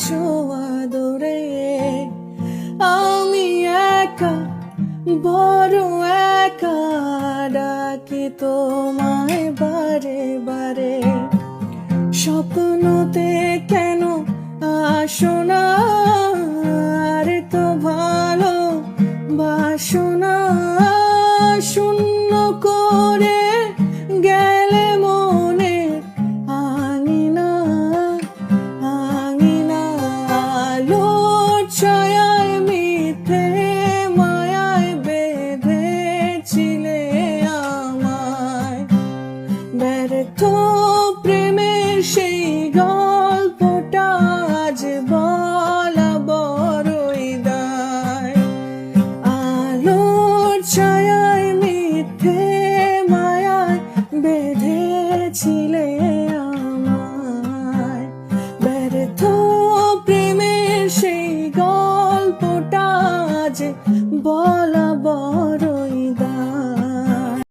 আছো আদরে। আমি একা, বড় একা, ডাকি তোমায় বারে বারে। স্বপ্নতে কেন আসো না, আর তো ভালো বাসো না। শূন্য করে গেলে মনে আঙিনা আঙিনা। আলোর ছায়ায় মিথ্যে মায়ায় বেঁধেছিলে আমায়। ব্যর্থ প্রেমের সেই গল্পটা আজ বলা বড়ই দায়। আলোর ছায়ায় মিথ্যে মায়ায় বেঁধেছিলে আমায়। ব্যর্থ প্রেমের সেই গল্পটা আজ বলা